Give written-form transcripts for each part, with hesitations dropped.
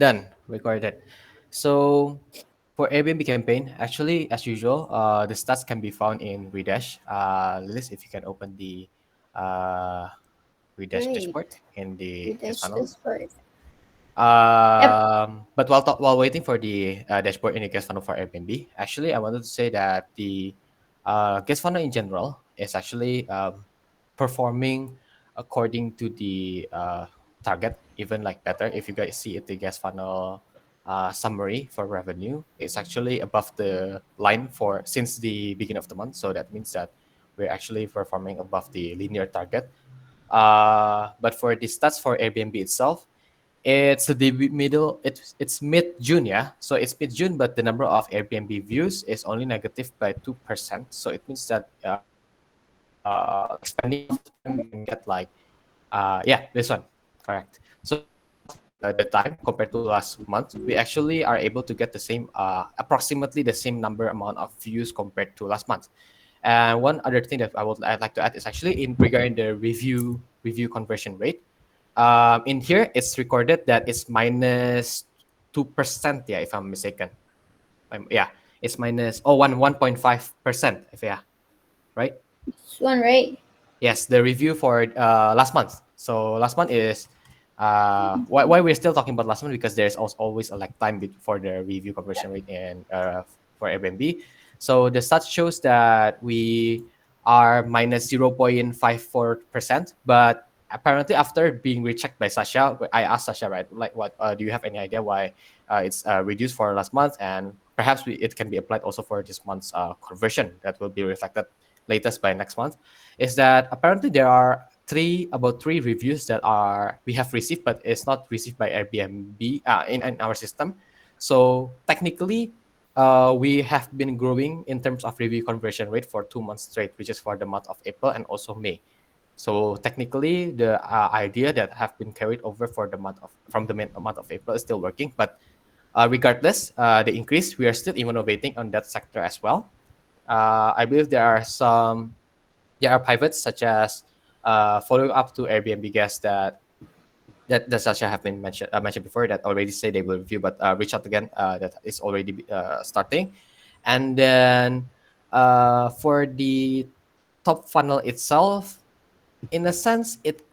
Done. Recorded. So for Airbnb campaign, actually, as usual, the stats can be found in Redash. Liz, if you can open the uh, Redash Great. dashboard in the With guest this funnel. part. Yep. But while waiting for the dashboard in the guest funnel for Airbnb, actually, I wanted to say that the guest funnel in general is actually performing according to the target, even like better. If you guys see it, the guest funnel summary for revenue, it's actually above the line for since the beginning of the month. So that means that we're actually performing above the linear target. But for the stats for Airbnb itself, it's the middle. It's mid June, yeah. So it's mid June, but the number of Airbnb views is only negative by 2%. So it means that expanding after time, we can get like, yeah, this one, correct. So after the time compared to last month, we actually are able to get the same, approximately the same number amount of views compared to last month. And one other thing that I'd like to add is actually in regarding the review conversion rate. In here, it's recorded that it's minus 2%. Yeah, if I'm mistaken. Yeah, it's minus 1.5%. If yeah, right. This one, right? Yes, the review for last month. So last month is why we're still talking about last month because there's also always a like time for the review conversion rate in for Airbnb. So the stats shows that we are minus 0.54%, but apparently after being rechecked by Sasha, I asked Sasha, right, like what do you have any idea why it's reduced for last month, and perhaps it can be applied also for this month's conversion that will be reflected latest by next month, is that apparently there are three reviews that are we have received, but it's not received by Airbnb in our system. So technically, we have been growing in terms of review conversion rate for 2 months straight, which is for the month of April and also May. So technically, the idea that have been carried over for the month of from the month of April is still working. But regardless, the increase, we are still innovating on that sector as well. I believe there are pivots such as following up to Airbnb guests that Sasha have been mentioned before that already say they will review, but reach out again that is already starting, and then for the top funnel itself, in a sense, it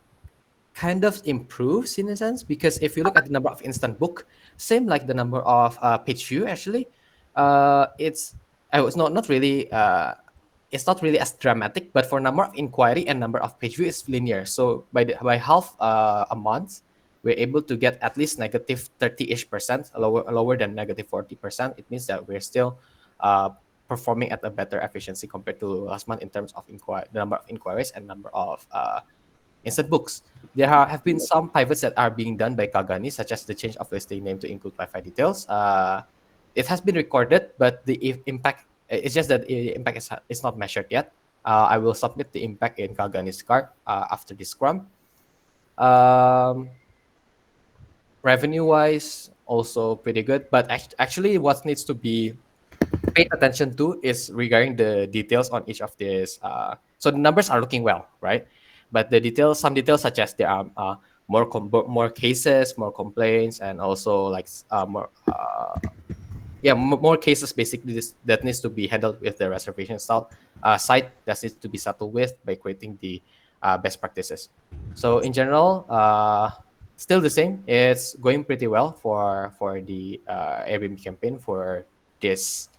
kind of improves in a sense because if you look at the number of instant book, same like the number of page view actually, it's I was not really it's not really as dramatic, but for number of inquiry and number of page view is linear. So by half a month, we're able to get at least negative 30-ish%, lower than negative 40%. It means that we're still uh, performing at a better efficiency compared to last month in terms of the number of inquiries and number of instant books. There have been some pivots that are being done by Kagani, such as the change of listing name to include Wi-Fi details. It has been recorded, but the impact, it's just that the impact is not measured yet. I will submit the impact in Kagani's card after this Scrum. Um, Revenue-wise, also pretty good. But actually, what needs to be paid attention to is regarding the details on each of these. So the numbers are looking well, right? But the details, some details such as there are more cases, more complaints, and also like more cases basically that needs to be handled with the reservation style site that needs to be settled with by creating the best practices. So in general, still the same. It's going pretty well for the Airbnb campaign for this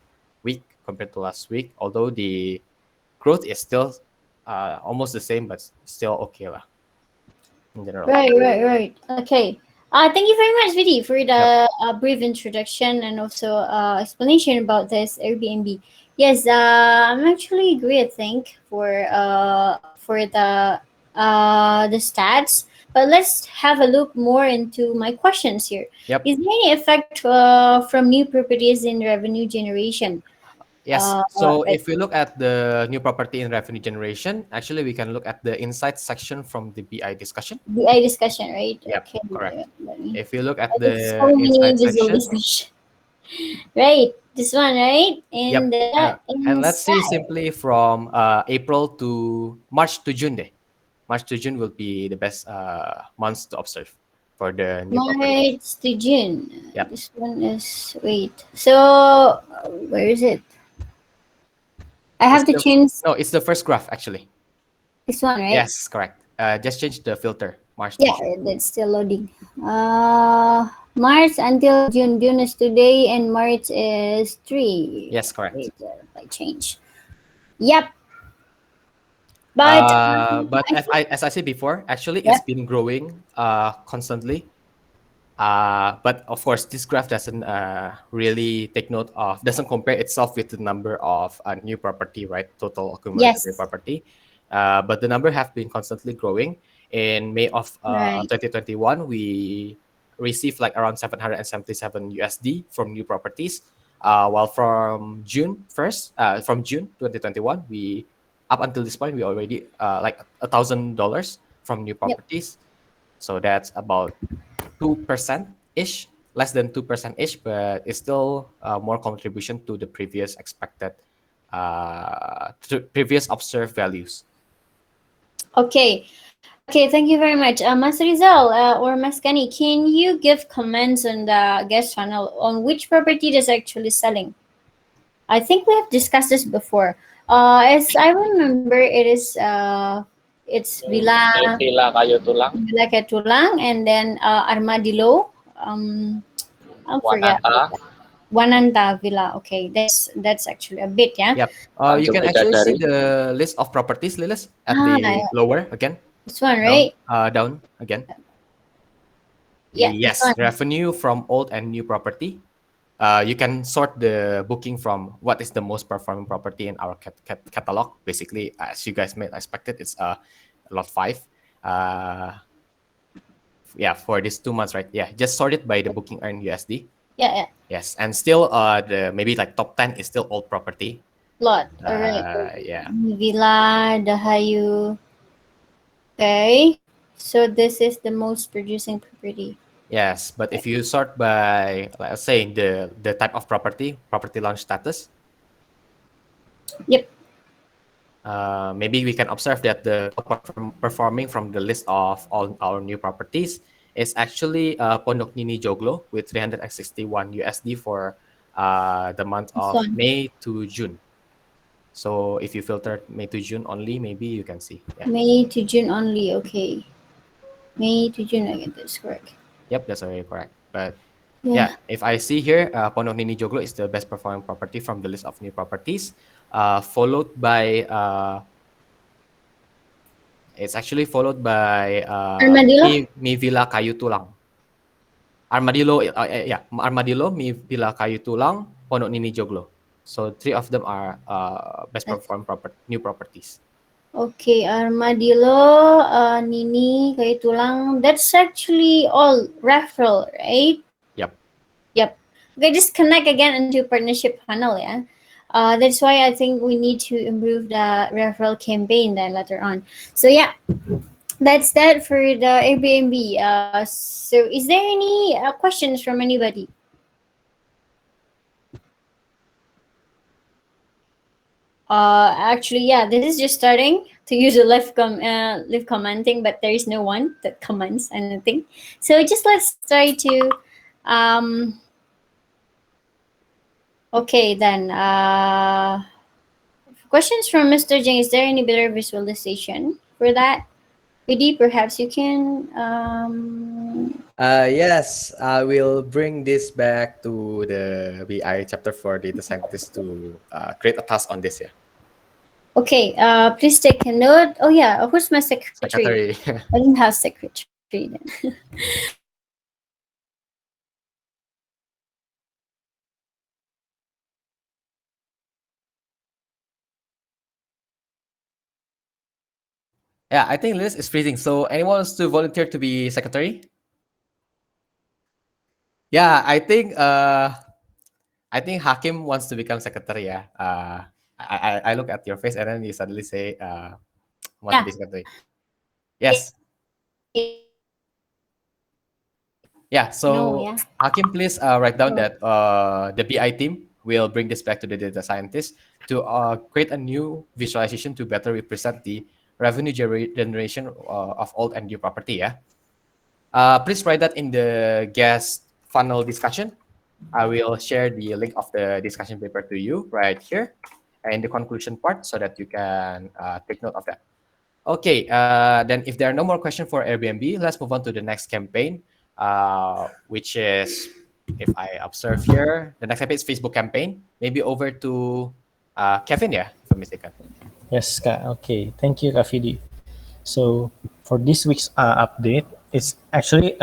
week compared to last week. Although the growth is still almost the same, but still okay lah in general. Right, right, right. Okay. Thank you very much, Vidi, for Yep. the brief introduction and also explanation about this Airbnb. Yes, I'm actually agree. I think for the stats, but let's have a look more into my questions here. Yep. Is there any effect from new properties in revenue generation? Yes. So Right. if we look at the new property and revenue generation, actually we can look at the insights section from the BI discussion. BI discussion, right? Yep, Okay. correct. Let me. If you look at There's the so many insight section, visualization. Right, this one, right? And yep. the And let's see inside. simply from April to March to June. Day. March to June will be the best months to observe. for the new properties. March to June. Yep. This one is wait. So where is it? I It's have to the change no, it's the first graph actually. this one, right? Yes, correct. Just change the filter, March to Yeah, June. that's still loading. March until June. June is today, and March is 3. Yes, correct. Later, I change. Yep, but But I think as I said before, actually it's yep. been growing constantly. But of course, this graph doesn't really take note of, doesn't compare itself with the number of new property, right? Total accumulated new Yes, property. But the number have been constantly growing. In May of right. 2021, we received like around 777 USD from new properties. While from June 2021, we up until this point we already like $1,000 from new Yep. properties. So that's about 2% ish, less than 2% ish, but it's still more contribution to the previous expected, to previous observed values. Okay. Okay, thank you very much. Mas Rizal or Mas Kani, can you give comments on the guest channel on which property is actually selling? I think we have discussed this before. As I remember, it's May pila kayo tulang, Villa Ketulang and then Armadillo. I forget Wananta, Wananta Villa. Okay, that's actually a bit, yeah. Yep. You Tanjung can actually see Bidadari. the list of properties, Lilis, at Yeah, the lower again, this one, right? down again. Yeah, this Yes, one. revenue from old and new property. You can sort the booking from what is the most performing property in our catalog. Basically, as you guys may expect it, it's lot five. Uh, yeah, for these 2 months, right? Yeah, just sort it by the booking earned USD. Yeah, yeah. Yes, and still the maybe like top 10 is still old property. Lot. All right. Yeah. Villa Dahayu. Okay. So this is the most producing property. Yes, but if you sort by, let's say, the type of property launch status, Yep. maybe we can observe that the top performing from the list of all our new properties is actually Pondok Nini Joglo with 361 USD for the month This of one. May to June. So if you filter May to June only, maybe you can see. Yeah. May to June only. Okay. May to June. I get this correct. Yep, that's already correct. But yeah, Yeah. if I see here, Pondok Nini Joglo is the best performing property from the list of new properties, followed by it's actually followed by Armadillo. Mi Villa Kayu Tulang. Armadillo, yeah, Armadillo, Mi Villa Kayu Tulang, Pondok Nini Joglo. So three of them are best performing new properties. Okay, armadillo, nini, kayu tulang. That's actually all referral, right? Yep. Yep. Okay, just connect again into partnership funnel, yeah. That's why I think we need to improve the referral campaign then later on. So yeah, that's that for the Airbnb. So is there any questions from anybody? Actually, yeah, this is just starting to use a live commenting, but there is no one that comments anything. So just let's try to, um, okay then. Questions from Mr. Jing. Is there any better visualization for that? PD, perhaps you can. Yes, I will bring this back to the BI chapter for data scientists to create a task on this. Yeah, Okay. Please take a note. Oh yeah. Who's my secretary? secretary. I don't have secretary then. Yeah, I think Liz is freezing. So anyone wants to volunteer to be secretary? Yeah, I think Hakim wants to become secretary. Yeah. I look at your face and then you suddenly say want to Yeah. be secretary. Yes. Yeah. No. So Yeah. Hakim, please write down that the BI team will bring this back to the data scientists to create a new visualization to better represent the revenue generation of old and new property. Yeah. Please write that in the guest funnel discussion. I will share the link of the discussion paper to you right here and the conclusion part so that you can take note of that. Okay, then if there are no more questions for Airbnb, let's move on to the next campaign, which is, if I observe here, the next campaign is Facebook campaign. Maybe over to Kevin, yeah, if I'm mistaken. Yes, Kak. Okay, thank you, Kak Fidi. So for this week's update, it's actually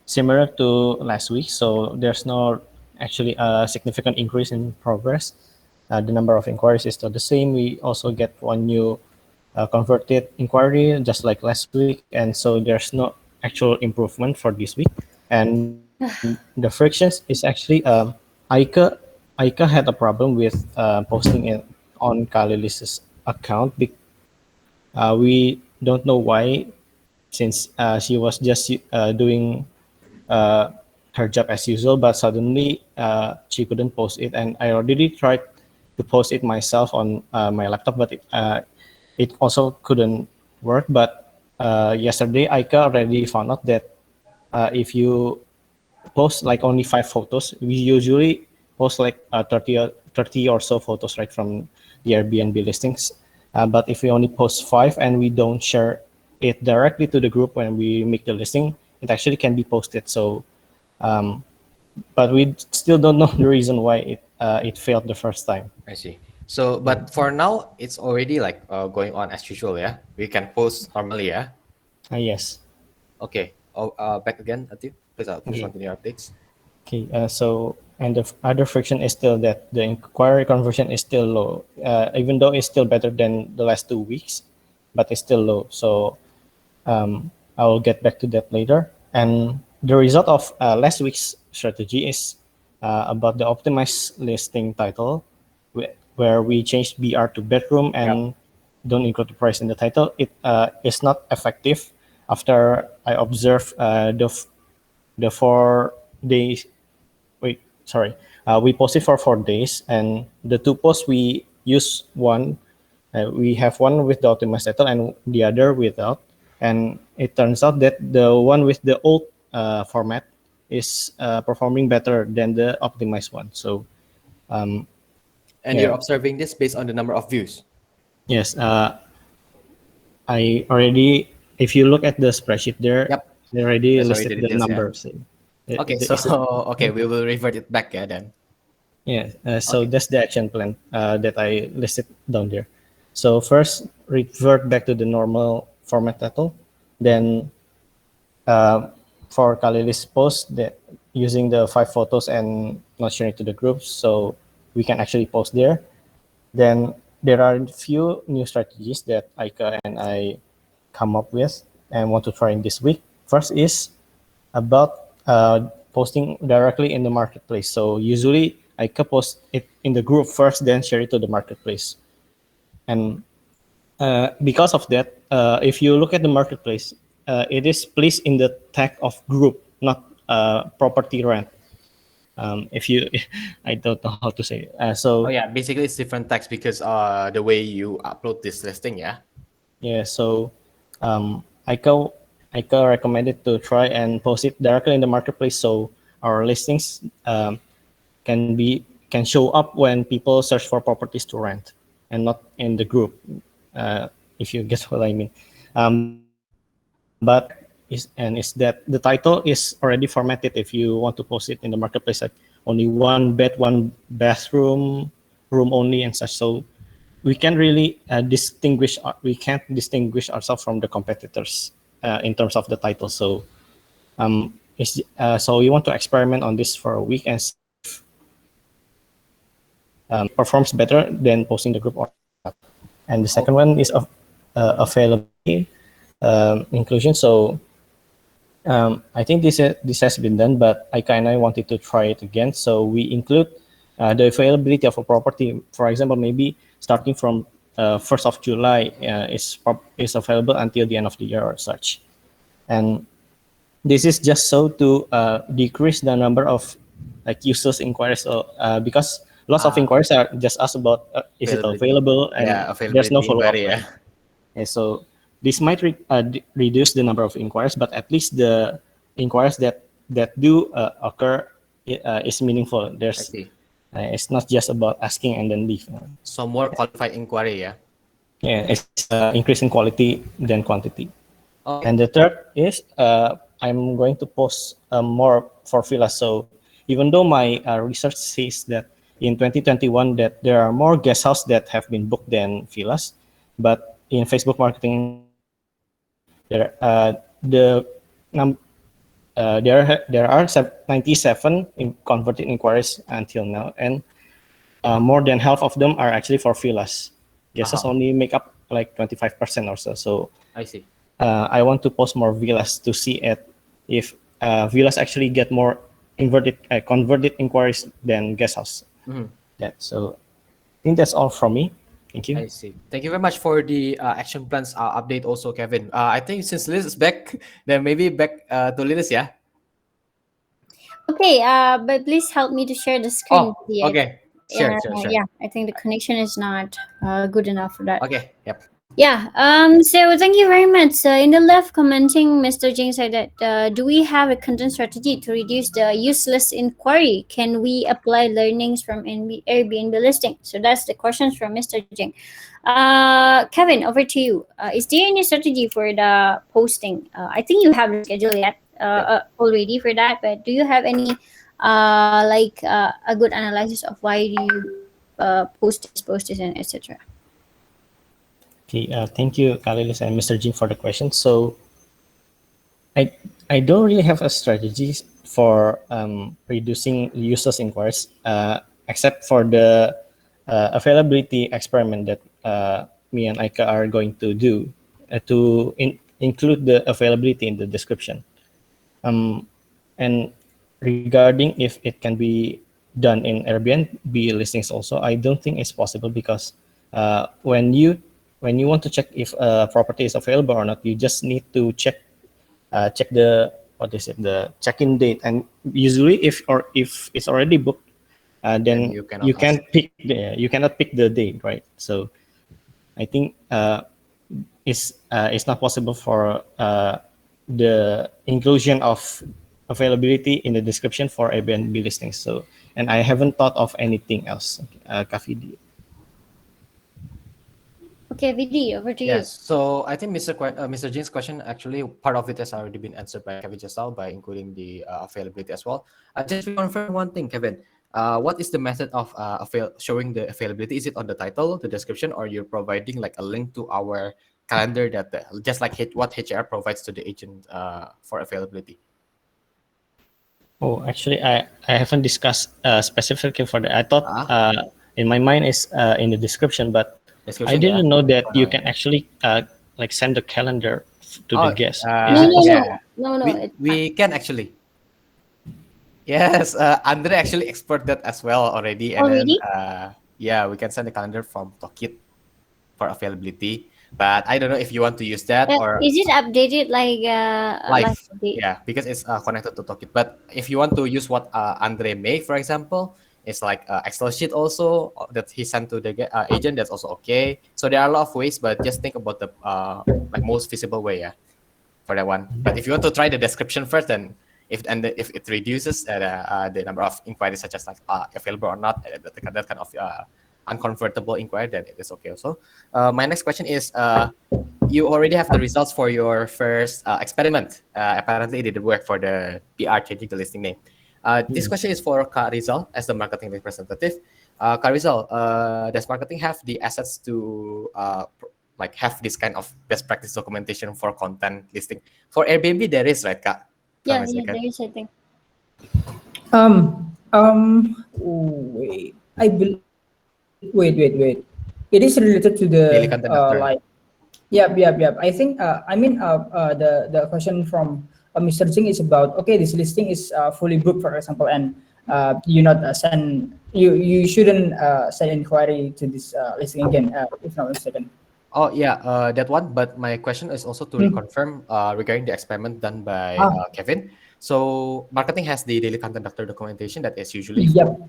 similar to last week. So there's no actually a significant increase in progress. The number of inquiries is still the same. We also get one new converted inquiry just like last week, and so there's no actual improvement for this week. And the frictions is actually Aika Aika had a problem with posting it on Kalilis's account. We don't know why, since she was just doing uh, her job as usual, but suddenly she couldn't post it. And I already tried to post it myself on my laptop, but it also couldn't work. But yesterday, Aika already found out that if you post like only 5 photos, we usually post like 30 or so photos right from the Airbnb listings. But if we only post 5 and we don't share it directly to the group when we make the listing, it actually can be posted. So, um, but we still don't know the reason why it failed the first time. I see. So, but for now, it's already like going on as usual, yeah? We can post normally, yeah? Yes. Okay. Oh, back again, Atif. Please Okay. continue your updates. Okay, so and the other friction is still that the inquiry conversion is still low, even though it's still better than the last 2 weeks, but it's still low. So I will get back to that later. And the result of last week's strategy is about the optimized listing title, where we changed BR to bedroom Yep. and don't include the price in the title. It is not effective after I observed the 4 days. Wait, sorry. We posted for 4 days, and the 2 posts we use one. We have one with the optimized title and the other without. And it turns out that the one with the old format is performing better than the optimized one. So um, And you're yeah, observing this based on the number of views. yes. I already, if you look at the spreadsheet there, Yep. I already That's already listed the the details, yeah. numbers. Okay, so okay, we will revert it back, yeah, then. Yeah, so Okay. that's the action plan that I listed down there. So first, revert back to the normal format title. Then for Kalilis post, that using the 5 photos and not sharing to the groups, so we can actually post there. Then there are a few new strategies that Aika and I come up with and want to try in this week. First is about posting directly in the marketplace. So usually I can post it in the group first, then share it to the marketplace. And because of that, if you look at the marketplace, it is placed in the tag of group, not property rent. If you, I don't know how to say it. Oh So yeah, basically it's different text because the way you upload this listing, yeah. yeah, so I can recommend it to try and post it directly in the marketplace, so our listings can show up when people search for properties to rent, and not in the group. If you get what I mean. But is that the title is already formatted if you want to post it in the marketplace, like only one bed, one bathroom, room only, and such. So we can really we can't distinguish ourselves from the competitors in terms of the title. So so we want to experiment on this for a week and see if it performs better than posting the group or not. And the second one is of availability inclusion. So I think this has been done, but I kind of wanted to try it again. So we include the availability of a property. For example, maybe starting from 1st of July is available until the end of the year or such. And this is just so to decrease the number of like users inquiries. So because lots of Ah, inquiries are just asked about is it availability. available, and Yeah, there's no availability follow up, inquiry, right? yeah. And so this might reduce the number of inquiries, but at least the inquiries that do occur is meaningful. I There's see. it's not just about asking and then leave. So more qualified inquiry, yeah. Yeah, it's increasing quality than quantity. Okay. And the third is I'm going to post more for villas. So even though my research says that in 2021 that there are more guest houses that have been booked than villas, but in Facebook marketing there the num there are 97 converted inquiries until now, and more than half of them are actually for villas. Guest houses only make up like 25% or so. So I see. I want to post more villas to see if villas actually get more converted inquiries than guest house. That so I think that's all from me. Thank you. I see. Thank you very much for the action plans update also, Kevin. I think since Liz is back, then maybe back to Liz, yeah? Okay, but please help me to share the screen. Oh, With okay. Sure, sure, sure. Yeah, I think the connection is not good enough for that. Okay, yep. Yeah. So thank you very much. In the left commenting, Mr. Jing said that do we have a content strategy to reduce the useless inquiry? Can we apply learnings from Airbnb listing? So that's the questions from Mr. Jing. Kevin, over to you. Is there any strategy for the posting? I think you have the schedule yet already for that, but do you have any a good analysis of why do you post this and etc. Okay, thank you, Kalilis and Mr. Jin, for the question. So, I don't really have a strategy for reducing users' inquiries, except for the availability experiment that me and Aika are going to do to include the availability in the description. And regarding if it can be done in Airbnb listings also, I don't think it's possible because when you want to check if a property is available or not, you just need to check the the check-in date, and usually if it's already booked, then you cannot you cannot pick the date, right? So I think it's not possible for the inclusion of availability in the description for Airbnb listings. So, and I haven't thought of anything else. Kafidi. Okay, Vidi, over to you. Yes. So I think Mr. Jin's question, actually part of it has already been answered by Kevin just now by including the availability as well. Just to confirm one thing, Kevin. What is the method of showing the availability? Is it on the title, the description, or you're providing like a link to our calendar that just like what HR provides to the agent for availability? Oh, actually, I haven't discussed specifically for that. I thought in my mind is in the description, but I didn't know that you can actually like send the calendar to the guest. No. We can actually. Yes, Andre actually explored that as well already, and Already? then yeah, we can send the calendar from Tokit for availability. But I don't know if you want to use that or Is it updated like live. update? Yeah, because it's connected to Tokit. But if you want to use what Andre made, for example, it's like Excel sheet also that he sent to the agent. That's also okay. So there are a lot of ways, but just think about the like most feasible way, yeah, for that one. But if you want to try the description first, then if it reduces the number of inquiries, such as like available or not, that kind of unconvertible inquiry, then it is okay also. My next question is, you already have the results for your first experiment. Apparently, it didn't work for the PR changing the listing name. This question is for Kak Rizal as the marketing representative. Kak Rizal, does marketing have the assets to like have this kind of best practice documentation for content listing? For Airbnb, there is, right, Kak? Yeah, there is, I think. Wait. Wait. It is related to Daily the content doctor. like. Yep. I think. I mean, the question from Mr. Singh is about, okay, this listing is fully booked, for example, and you not send you shouldn't send inquiry to this listing again, if not mistaken. Oh yeah, that one. But my question is also to reconfirm regarding the experiment done by Kevin. So marketing has the daily content doctor documentation that is usually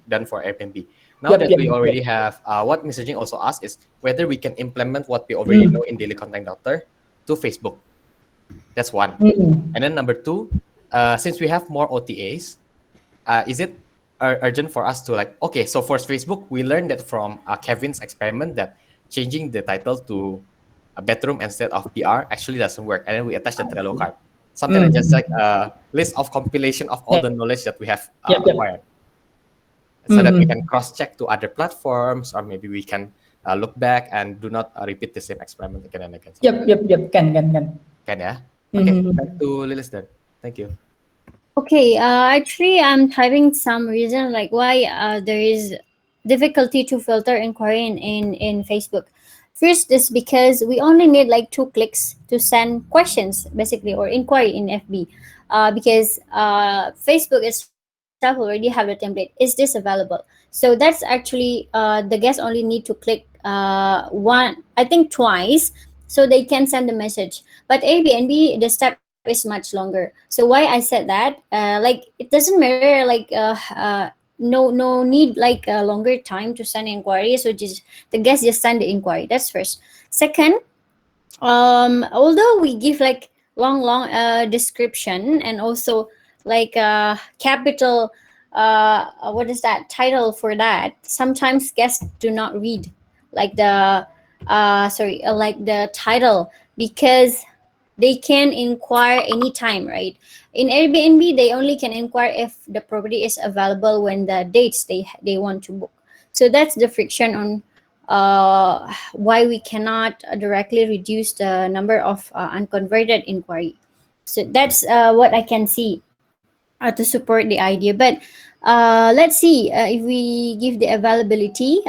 done for Airbnb. Now that we already have, what Mr. Jing also asked is whether we can implement what we already know in daily content doctor to Facebook. That's one. Mm. And then number two, since we have more OTAs, is it urgent for us to like, okay, so for Facebook, we learned that from Kevin's experiment that changing the title to a bedroom instead of PR actually doesn't work. And then we attach the Trello card. Something like just Mm. like a list of compilation of all Yeah. the knowledge that we have Yep. Yep. acquired, so that we can Mm. cross-check to other platforms, or maybe we can look back and do not repeat the same experiment again and again. Yep. Yep. Yep. Can. Can ya? Okay, Mm. back to Lilis then. Thank you. Okay, actually, I'm having some reason like why there is difficulty to filter inquiry in Facebook. First is because we only need like 2 clicks to send questions, basically, or inquiry in FB. Because Facebook itself already have the template. Is this available? So that's actually the guests only need to click I think twice, so they can send the message. But Airbnb, the step is much longer. So why I said that, like it doesn't matter, like no need like a longer time to send inquiry. So just the guest just send the inquiry. That's first. Second, although we give like long description, and also like capital what is that title for that, sometimes guests do not read like the like the title, because they can inquire anytime, right? In Airbnb, they only can inquire if the property is available when the dates they want to book. So that's the friction on why we cannot directly reduce the number of unconverted inquiry. So that's what I can see to support the idea. But let's see if we give the availability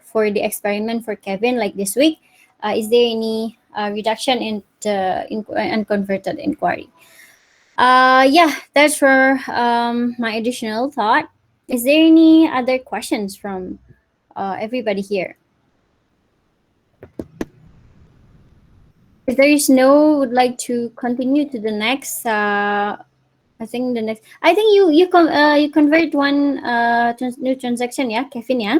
for the experiment for Kevin like this week. Is there any reduction in the unconverted inquiry? Yeah, that's for my additional thought. Is there any other questions from everybody here? If there is no, would like to continue to the next. I think the next. I think you convert one new transaction, yeah, Kevin, yeah.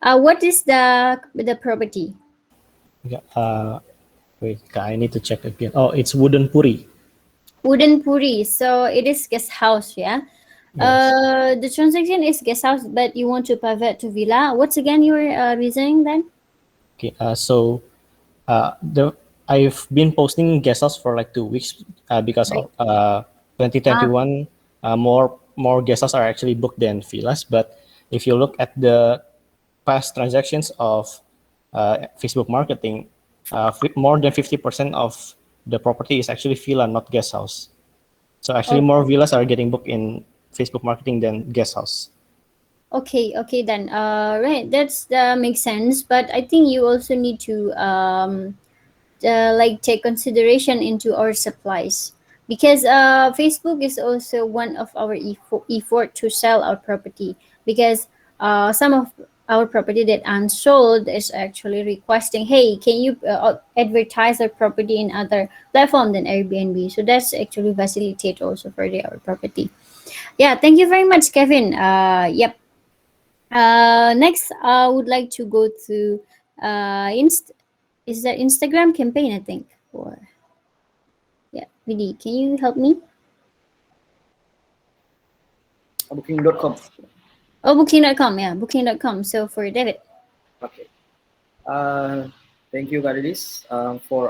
What is the property? Yeah, wait, I need to check again. Oh, it's Wooden Puri. Wooden Puri. So it is guest house, yeah. Yes. The transaction is guest house, but you want to pivot to villa. What's again your reasoning then? Okay. So the I've been posting guest house for like 2 weeks because Right. of 2021 more guest house are actually booked than villas. But if you look at the past transactions of Facebook marketing, more than 50% of the property is actually villa, not guest house. So actually, Oh, more villas are getting booked in Facebook marketing than guest house. okay then. Right, that's makes sense. But I think you also need to like take consideration into our supplies, because Facebook is also one of our effort to sell our property, because some of our property that unsold is actually requesting, hey, can you advertise our property in other platform than Airbnb? So that's actually facilitate also for our property. Yeah, thank you very much, Kevin. Yep. Next, I would like to go to is that Instagram campaign, I think. Or yeah, Vidi, can you help me? Booking.com. Oh, booking.com. Yeah, booking.com. So for David. Okay. Thank you, Kadilis, for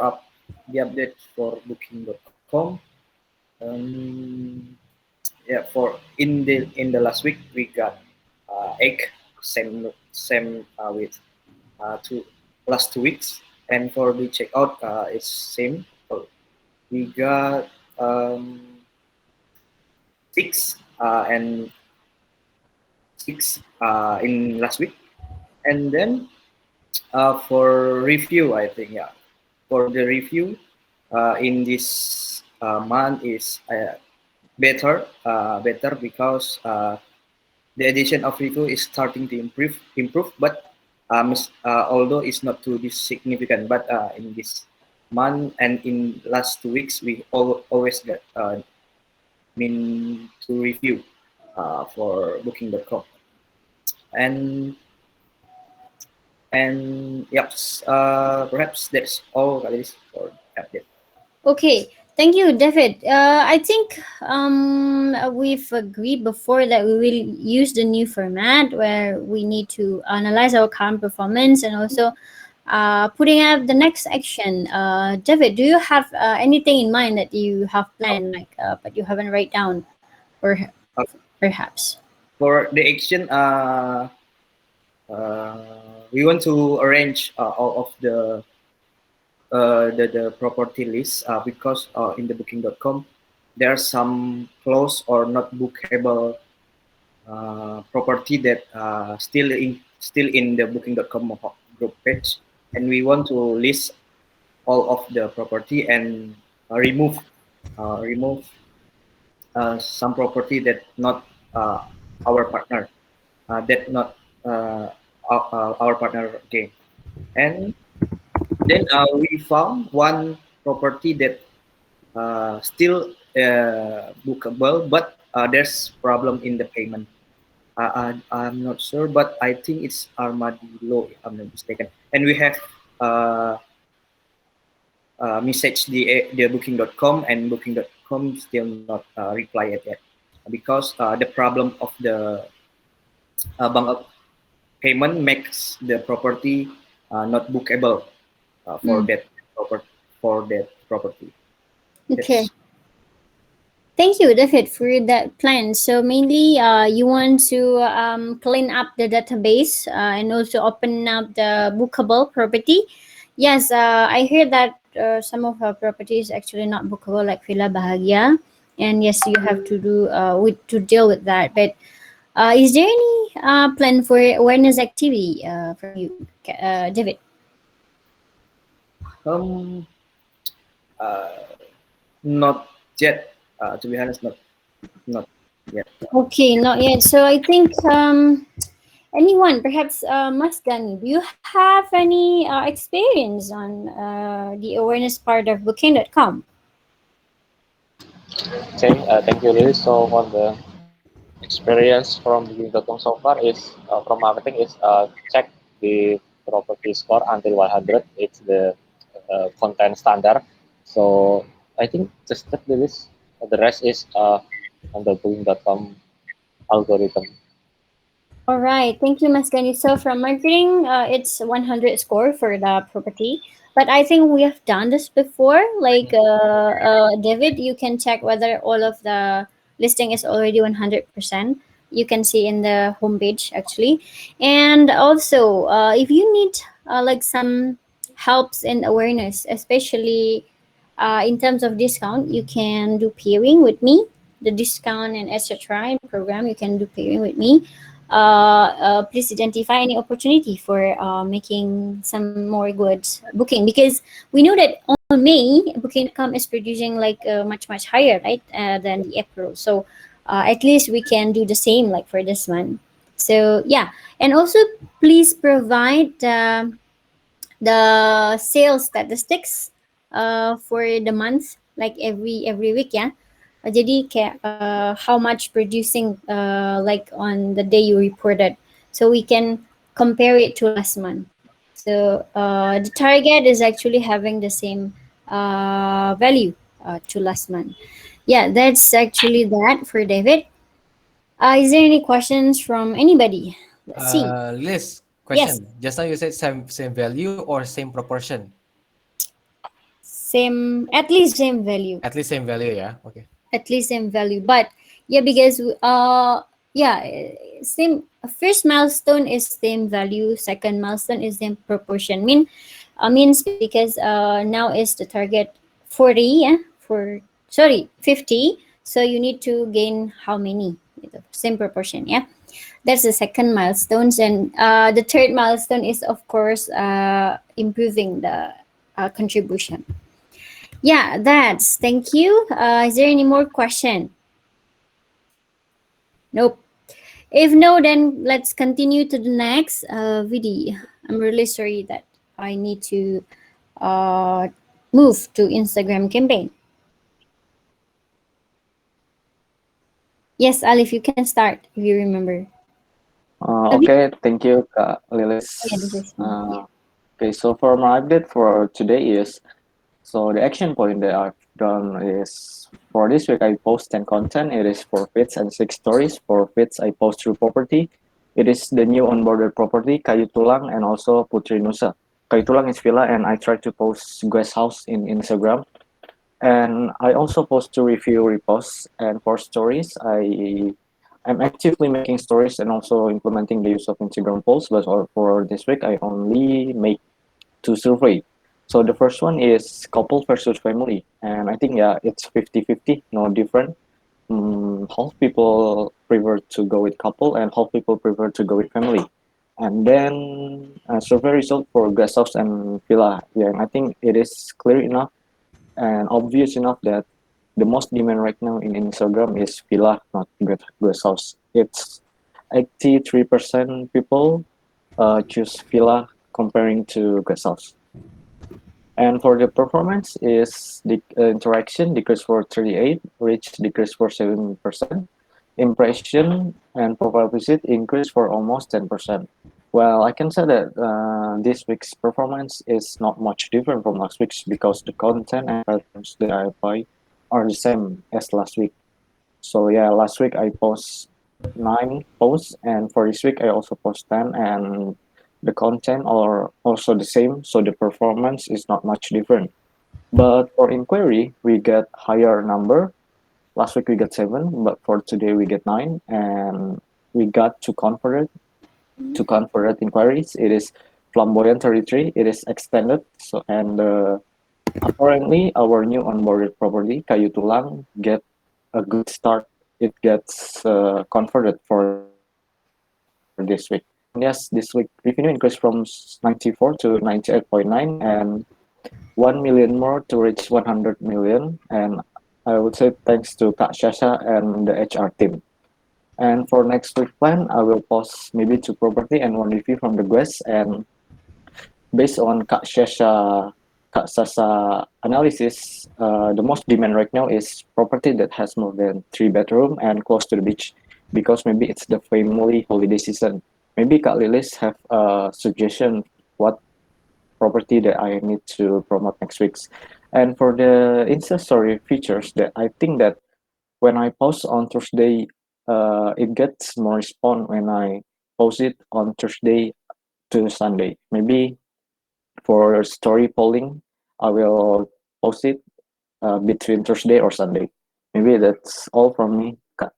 the update for Booking.com. Yeah, for in the last week we got egg same with two last 2 weeks, and for the checkout it's same. So we got six and six in last week, and then for review, I think, yeah, for the review in this month is better because the addition of review is starting to improve, but although it's not too this significant, but in this month and in last 2 weeks we always get mean to review for booking.com. and And yep, perhaps that's all that is for update. Okay, thank you, David. I think we've agreed before that we will use the new format where we need to analyze our current performance and also putting up the next action. David, do you have anything in mind that you have planned, like but you haven't write down, or Uh, perhaps? for the action, we want to arrange all of the property list because in the booking.com there are some closed or not bookable property that still in the booking.com group page, and we want to list all of the property and remove some property that not our partner that not our partner gain. And then we found one property that still bookable, but there's problem in the payment. I'm not sure, but I think it's Armadillo, if I'm not mistaken. And we have uh, message the booking.com, and booking.com still not reply it yet because the problem of the bank payment makes the property not bookable for Mm, that property. okay. That's Thank you, David, for that plan. So mainly, you want to clean up the database and also open up the bookable property. Yes, I hear that some of our properties actually not bookable, like Villa Bahagia, and yes, you have to do to deal with that. But is there any plan for awareness activity from you, David? um uh, not yet. To be honest, not yet. Okay, not yet. So I think anyone, perhaps Masdani, do you have any experience on the awareness part of booking.com? Okay, thank you, Lily. So on the experience from Booking.com so far is from marketing is check the property score until 100. It's the content standard. So I think just check the list. The rest is on the Booking.com algorithm. All right, thank you, Masdani. So from marketing, it's 100 score for the property. But I think we have done this before. Like David, you can check whether all of the listing is already 100%. You can see in the homepage actually. And also, if you need like some helps in awareness, especially in terms of discount, you can do pairing with me. The discount and etc. in program, you can do pairing with me. Please identify any opportunity for making some more goods booking, because we know that on May booking.com is producing like much higher, right, than the April. So at least we can do the same like for this one. So yeah, and also please provide the sales statistics for the month, like every week ya. Jadi kayak how much producing like on the day you reported, so we can compare it to last month. So the target is actually having the same value to last month. Yeah, that's actually that for David. Is there any questions from anybody? Let's see. Liz, Yes, question. Just now you said same value or same proportion? same, at least same value. At least same value, yeah. Okay. At least same value, but yeah, because yeah, same, first milestone is same value, second milestone is same proportion, means because now is the target 40, yeah, for, sorry, 50, so you need to gain how many with the same proportion, yeah. That's the second milestones, and the third milestone is of course improving the contribution. Yeah, that's, thank you. Is there any more question? Nope. If no, then let's continue to the next video. I'm really sorry that I need to uh, move to Instagram campaign. Yes, Alif, you can start if you remember. Have you? Okay, thank you, Kak Oh, yeah, this Lilis. is me. Yeah. Okay, so for my update for today is so the action point that I've done is for this week I post 10 content. It is for fits and 6 stories. For fits I post through property. It is the new onboarded property, Kayu Tulang and also Putri Nusa. Kayu Tulang is villa and I try to post guest house in Instagram. And I also post to review reposts and for stories I'm actively making stories and also implementing the use of Instagram polls, but for this week I only make 2 survey. So the first one is couple versus family, and I think yeah it's 50-50, no different. Half people prefer to go with couple and half people prefer to go with family. And then survey result for guest house and villa. Yeah, and I think it is clear enough and obvious enough that the most demand right now in Instagram is villa, not guest house. It's 83% people choose villa comparing to guest house. And for the performance is the interaction decreased for 38, reach decreased for 7%, impression and profile visit increased for almost 10%. Well, I can say that this week's performance is not much different from last week's because the content and patterns that I apply are the same as last week. So yeah, last week I post 9 posts, and for this week I also post 10, and the content are also the same, so the performance is not much different. But for inquiry, we get higher number. Last week we got 7, but for today we get 9, and we got to convert inquiries. It is flamboyant territory. It is extended. So and apparently our new onboarded property Kayu Tulang get a good start. It gets converted for this week. And yes, this week revenue increased from 94 to 98.9 and 1 million more to reach 100 million. And I would say thanks to Kak Shasha and the HR team. And for next week plan, I will post maybe 2 property and 1 review from the guests. And based on Kak Sasa analysis, the most demand right now is property that has more than 3 bedroom and close to the beach, because maybe it's the family holiday season. Maybe Kak Lilis have a suggestion what property that I need to promote next week's. And for the Insta story features, that I think that when I post on Thursday, it gets more response when I post it on Thursday to Sunday. Maybe for story polling, I will post it between Thursday or Sunday. Maybe that's all from me, Kak.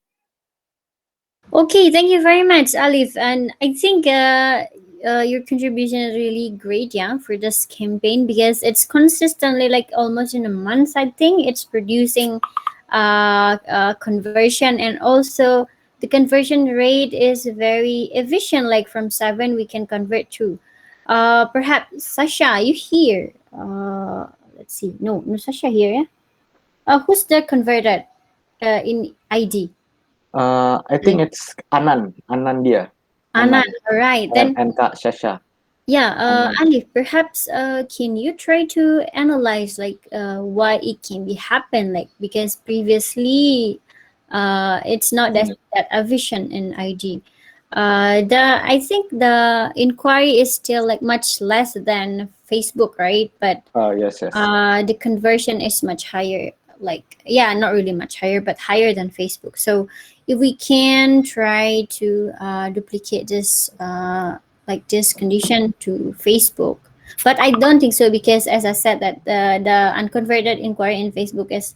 Okay, thank you very much, Alif. And I think your contribution is really great, yeah, for this campaign because it's consistently like almost in a month. I think it's producing conversion, and also the conversion rate is very efficient. Like from 7, we can convert to. Perhaps Sasha, you here? Let's see. No, no, Sasha here. Yeah. Who's the converted in ID? I think it's Anandia, Anna, Anan, all right. Then, and Kak Shasha, yeah, Anan. Alif, perhaps can you try to analyze like why it can be happen? Like because previously, it's not that efficient in IG. I think the inquiry is still like much less than Facebook, right? But Yes, yes. the conversion is much higher, like yeah, not really much higher but higher than Facebook. So if we can try to duplicate this like this condition to Facebook, but I don't think so because as I said that the unconverted inquiry in Facebook is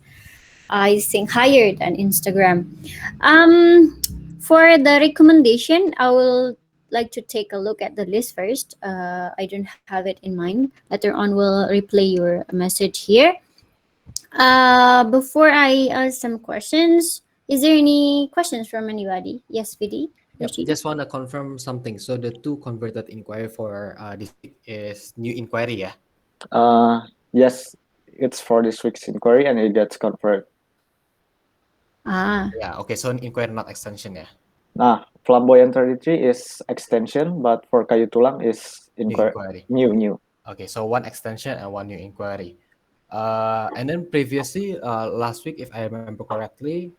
I think higher than Instagram. For the recommendation, I will like to take a look at the list first. I don't have it in mind. Later on, we'll replay your message here. Before I ask some questions, is there any questions from anybody? Yes, Vidi. Yep, Proceed. just want to confirm something. So the two converted inquiry for this week is new inquiry, yeah? Uh, yes, it's for this week's inquiry and it gets converted. Ah, Yeah, okay. So inquiry, not extension, yeah? Nah, flamboyant 33 is extension, but for Kayu Tulang is New inquiry inquiry. new. Okay, so one extension and one new inquiry. And then previously, last week, if I remember correctly,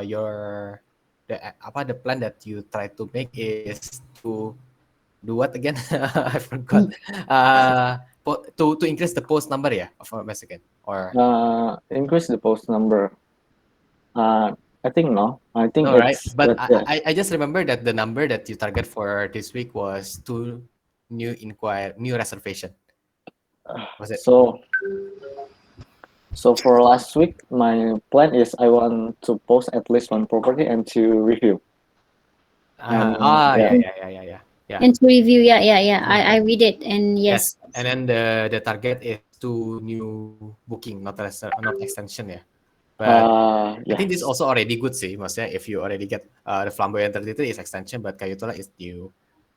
your the plan that you try to make is to do what again? I forgot. Hmm. To increase the post number, yeah, of a Mexican or Increase the post number. I think no. I think no, right? it's But that, yeah. I just remember that the number that you target for this week was two new reservation. Was it? So for last week, my plan is I want to post at least one property and to review. And Yeah, yeah, yeah, yeah, yeah, yeah, yeah. And to review, yeah, yeah, yeah. Mm. I read it, and Yes, yes. and then the target is two new booking, not extension, yeah. But I think this yes, also already good sih, maksudnya if you already get the flamboyant 33 is extension, but Kayu Tula is new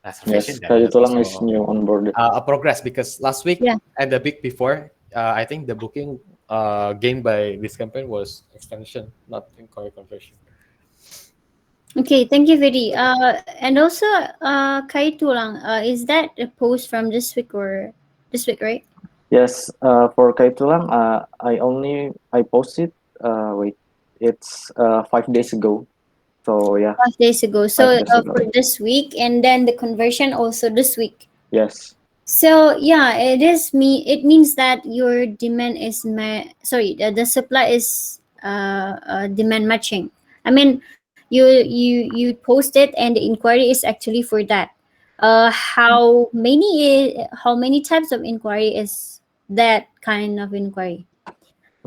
yes. reservation, then Kayu that's Tulang is also new on board. a progress because last week Yeah. and the week before, I think the booking gained by this campaign was extension, not inquiry conversion. Okay, thank you, Vidi. And also, Kai Tulang, is that a post from this week or this week, right? Yes, for Kayu Tulang, I posted. Wait, it's 5 days ago. So yeah, 5 days ago. So 5 days for ago. this week, and then the conversion also this week. Yes. So yeah, it is me. It means that your demand is sorry, the supply is demand matching. I mean, you post it, and the inquiry is actually for that. How many types of inquiry is that kind of inquiry?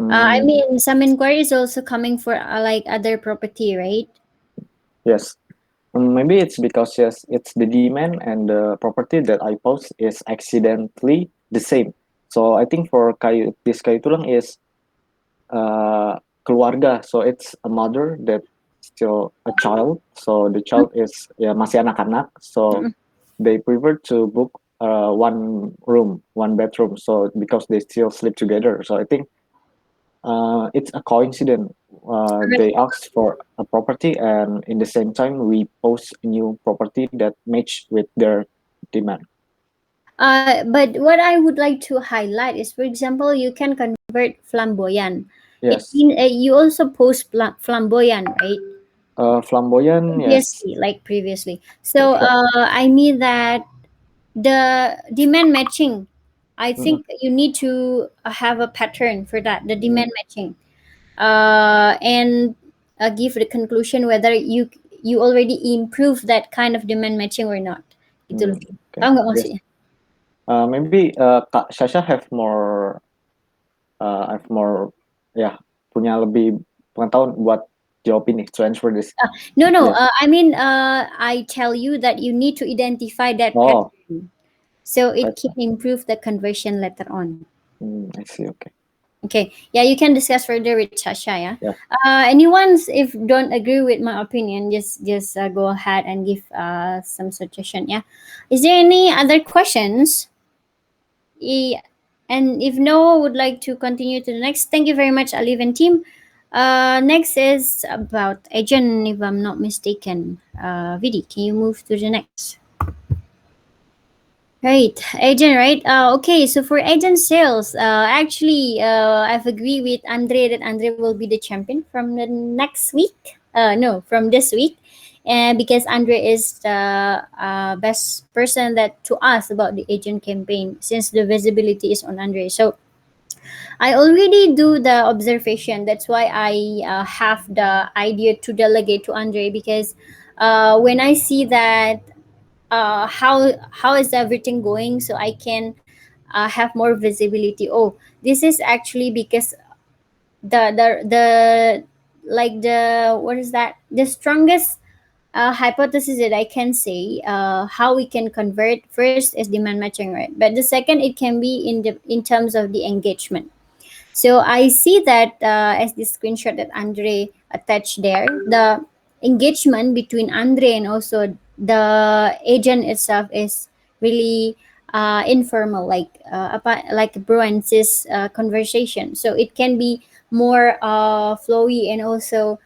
I Mm, mean, some inquiries also coming for like other property, right? yes. Maybe it's because yes, it's the demand and the property that I post is accidentally the same. So I think for this Kayu Tulang is keluarga. So it's a mother that still a child. So the child is ya masih anak-anak. So Mm-mm. they prefer to book one room, one bedroom. So because they still sleep together. So I think it's a coincidence. They asked for a property, and in the same time, we post a new property that match with their demand. But what I would like to highlight is, for example, you can convert flamboyant. It Yes, mean you also post flamboyant, right? flamboyant. Yes, Previously, like previously. So Fla- I mean that the demand matching. I mm, think you need to have a pattern for that. The mm, demand matching, and give the conclusion whether you already improve that kind of demand matching or not. Itu mm. loh. Okay. Paham nggak Yes. maksudnya? Maybe Kak Sasha have more, ya, punya lebih pengetahuan buat jawab ini, to answer this. No, no. Yes. I mean, I tell you that you need to identify that Oh, pattern, so it can pattern. improve the conversion later on. I see. Okay. Okay. Yeah, you can discuss further with Sasha. Yeah. Yeah. Anyone's if don't agree with my opinion, just go ahead and give some suggestion. Yeah. Is there any other questions? Yeah. And if no, would like to continue to the next. Thank you very much, Aliv and team. Next is about agent, if I'm not mistaken. Vidi, can you move to the next? Right, agent, right? Okay, so for agent sales, actually, I've agreed with Andre that Andre will be the champion from the next week. No, from this week, and because Andre is the best person that to ask about the agent campaign, since the visibility is on Andre. So I already do the observation. That's why I have the idea to delegate to Andre, because when I see that how is everything going, so I can have more visibility. Oh, this is actually because the like the what is that, the strongest hypothesis that I can say how we can convert first is demand matching, right? But the second, it can be in terms of the engagement. So I see that as the screenshot that Andre attached there, the engagement between Andre and also the agent itself is really informal, like bro and sis conversation. So it can be more flowy, and also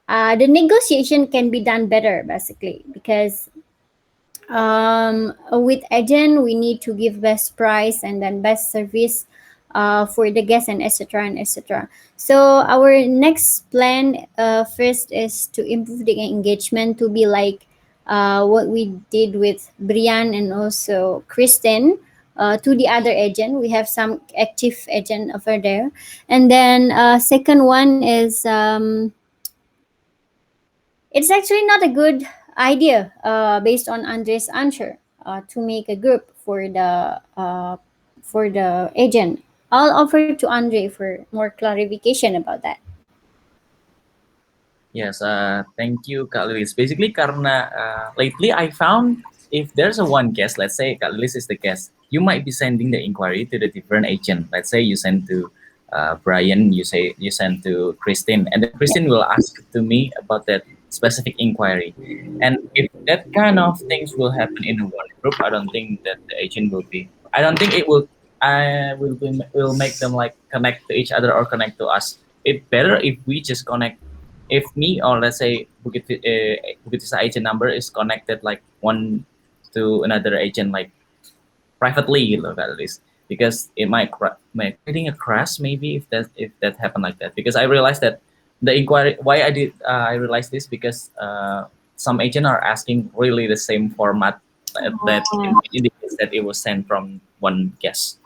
the negotiation can be done better, basically, because with agent we need to give best price and then best service for the guests and etc. and etc. So our next plan first is to improve the engagement to be like what we did with Brian and also Kristen. To the other agent, we have some active agent over there, and then second one is it's actually not a good idea based on Andre's answer to make a group for the agent. I'll offer to Andre for more clarification about that. Yes, thank you, Kak Lilis. Basically, karena lately I found if there's a one guest, let's say Kak Lilis is the guest, you might be sending the inquiry to the different agent. Let's say you send to Brian, you send to Christine, and then Christine will ask to me about that specific inquiry. And if that kind of things will happen in one group, I don't think that the agent will be. I don't think it will. I will make them like connect to each other or connect to us. It better if we just connect if me or let's say Bukit Vista agent number is connected like one to another agent like privately gitu at least because it might creating a crash maybe if that happened like that because I realized that the inquiry why I realized this because some agent are asking really the same format that Oh. indicates that it was sent from one guest.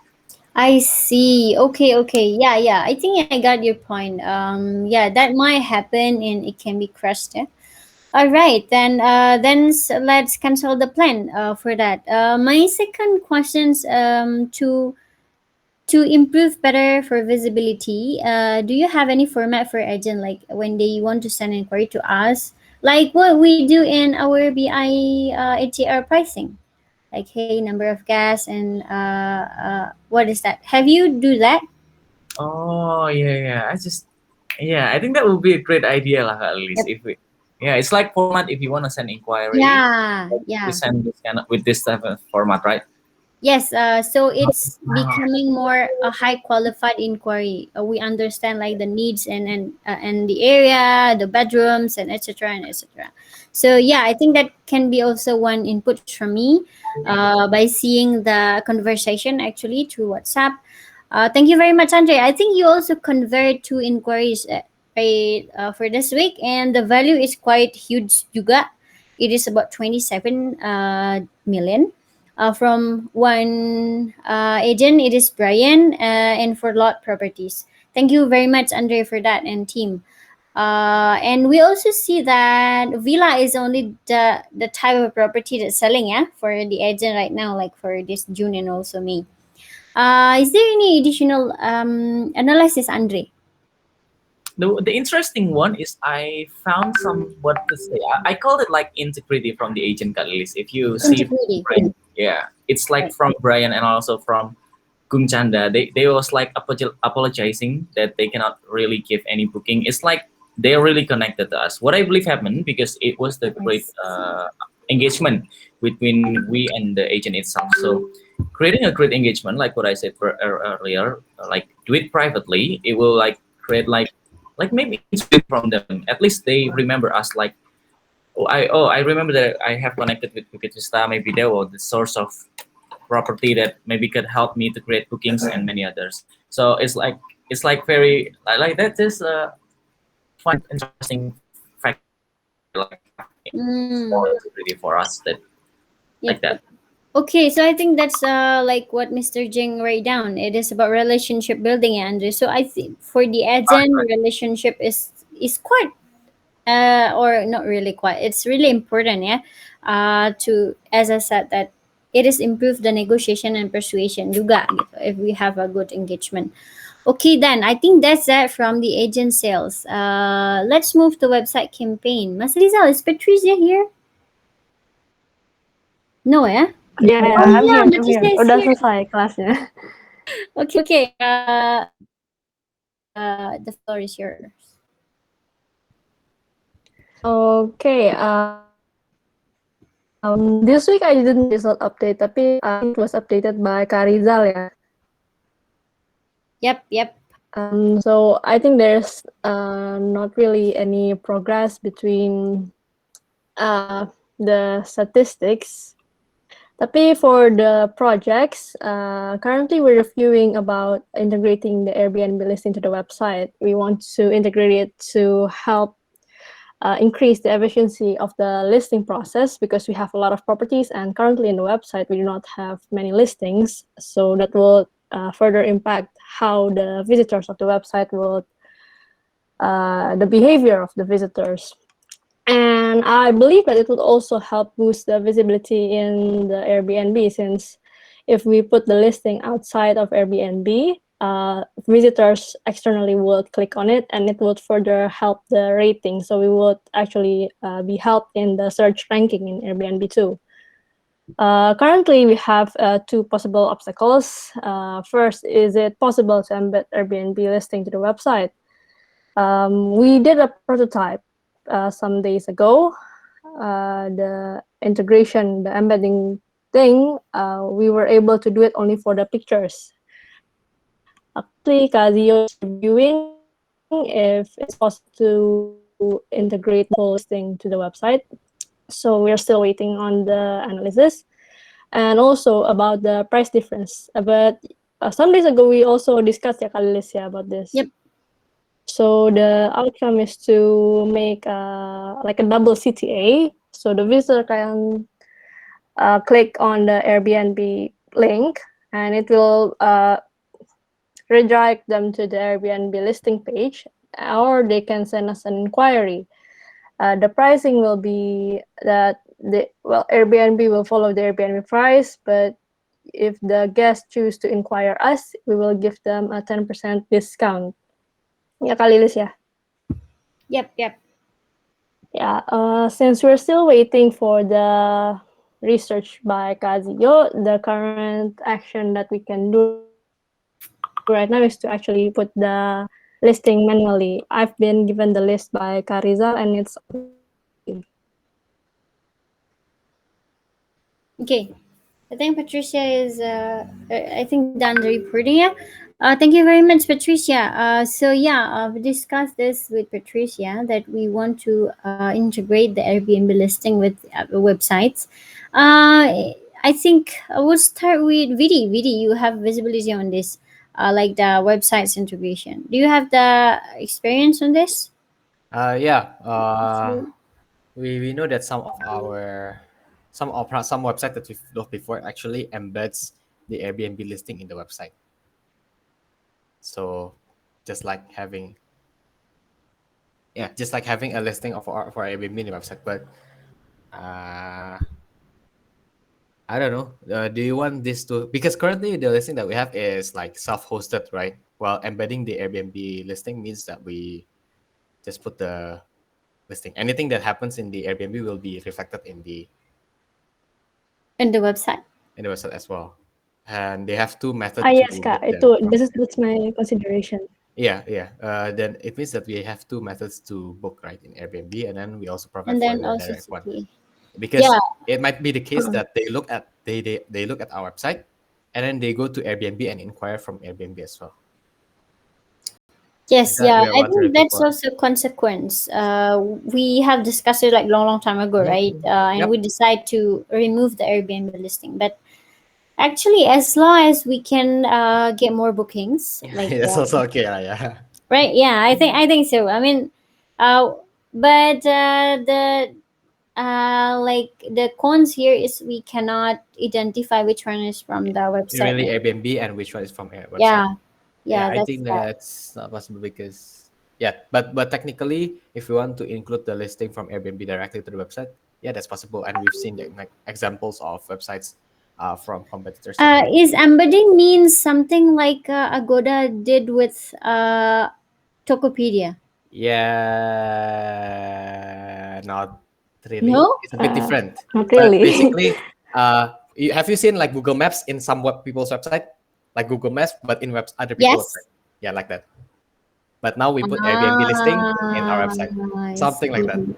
I see. Okay, okay. Yeah, yeah. I think I got your point. Yeah, that might happen and it can be crushed. Yeah? All right, let's cancel the plan for that. My second questions to improve better for visibility. Do you have any format for agent like when they want to send inquiry to us, like what we do in our BI ATR pricing? Like hey, number of guests and what is that? Have you do that? Oh yeah. I think that would be a great idea lah at least Yep. if we yeah it's like format if you want to send inquiry Yeah, we yeah. send this kind of with this type of format, right? Yes, so it's becoming more a high qualified inquiry. We understand like the needs and the area, the bedrooms, and etc. So yeah, I think that can be also one input from me, by seeing the conversation actually through WhatsApp. Thank you very much, Andre. I think you also convert two inquiries right, for this week, and the value is quite huge juga. It is about 27 million from one agent. It is Brian, and for lot properties. Thank you very much, Andre, for that and team. And we also see that villa is only the type of property that's selling, yeah, for the agent right now, like for this June and also May. Is there any additional analysis, Andre? The interesting one is I found some what to say. I call it like integrity from the agent catalyst. If you see, Integrity. right, yeah, it's like Right. from Brian and also from Kung Chanda. They was like apologizing that they cannot really give any booking. It's like they're really connected to us. What I believe happened because it was the great Yes. engagement between we and the agent itself. So creating a great engagement, like what I said earlier, like do it privately. It will like create like maybe inspiration from them. At least they remember us. Like I remember that I have connected with Bukit Vista. Maybe they were the source of property that maybe could help me to create bookings and many others. So it's like very like that is a fun interesting fact like Mm. more integrity for us that like Yep. that. Okay, so I think that's like what Mr. Jing wrote down. It is about relationship building, Andrew. So I think for the agent, relationship is quite or not really quite. It's really important, yeah. To as I said that it is improve the negotiation and persuasion juga gitu, if we have a good engagement. Okay, then I think that's that from the agent sales. Let's move to website campaign. Mas Rizal, is Patricia here? No, yeah. Ya, ya, Oh I'm yeah, here, I'm Patricia here. is Udah here. selesai kelasnya. Okay, okay. The floor is yours. Okay, this week I didn't result update, tapi it was updated by Karizal ya. Yep, yep. So I think there's not really any progress between the statistics. Tapi for the projects, currently we're reviewing about integrating the Airbnb listing to the website. We want to integrate it to help increase the efficiency of the listing process because we have a lot of properties and currently in the website we do not have many listings. So that will further impact how the visitors of the website will, the behavior of the visitors. And I believe that it would also help boost the visibility in the Airbnb since if we put the listing outside of Airbnb, visitors externally would click on it and it would further help the rating. So we would actually be helped in the search ranking in Airbnb too. Currently, we have two possible obstacles. First, is it possible to embed Airbnb listing to the website? We did a prototype some days ago. The integration, the embedding thing, we were able to do it only for the pictures. Actually, Kazio is reviewing if it's possible to integrate the whole listing to the website. So we're still waiting on the analysis and also about the price difference. But some days ago, we also discussed ya, Kalilis, about this. Yep. So the outcome is to make like a double CTA. So the visitor can click on the Airbnb link and it will redirect them to the Airbnb listing page, or they can send us an inquiry. The pricing will be that Airbnb will follow the Airbnb price, but if the guests choose to inquire us, we will give them a 10% discount. Ya kali Liz ya. Yep. Yeah, since we're still waiting for the research by Kazio, the current action that we can do right now is to actually put the listing manually. I've been given the list by Karizal and it's already done. Okay. I think Patricia is, I think, done the reporting. Yeah. Thank you very much, Patricia. So yeah, we discussed this with Patricia that we want to integrate the Airbnb listing with websites. I think I will start with Vidi. Vidi, you have visibility on this, like the websites integration. Do you have the experience on this? Yeah. We know that some website that we've looked before actually embeds the Airbnb listing in the website. So just like having just like having a listing of our for Airbnb in the website. But I don't know. Do you want this to, because currently the listing that we have is like self-hosted, right? Well, embedding the Airbnb listing means that we just put the listing. Anything that happens in the Airbnb will be reflected In the website. in the website as well. And they have two methods to Yes, Kak. book them from. That's my consideration. Yeah. Then it means that we have two methods to book, right, in Airbnb, and then we also provide And for then the also direct one. CPA. Because Yeah. it might be the case Uh-uh. that they look at our website and then they go to Airbnb and inquire from Airbnb as well. Yes, That yeah. we are I think wondering that's for. also consequence. We have discussed it like long time ago, Mhm. right? And Yep. we decide to remove the Airbnb listing. But actually, as long as we can get more bookings, like That's also okay. Yeah. right? Yeah, I think so. I mean, uh, but the like the cons here is we cannot identify which one is from the website, Really right? Airbnb and which one is from a website. Yeah, Yeah, yeah. I That's think that. that's not possible because but technically, if we want to include the listing from Airbnb directly to the website, yeah, that's possible, and we've seen like examples of websites from competitors that do. Is embedding means something like Agoda did with Tokopedia? Yeah, not really. No. It's a bit different, Not but really. basically, have you seen like Google Maps in some people's website, like Google Maps, but in other people's website? Yes. Yeah, like that. But now we put Airbnb listing in our Ah, website, I something like that. see.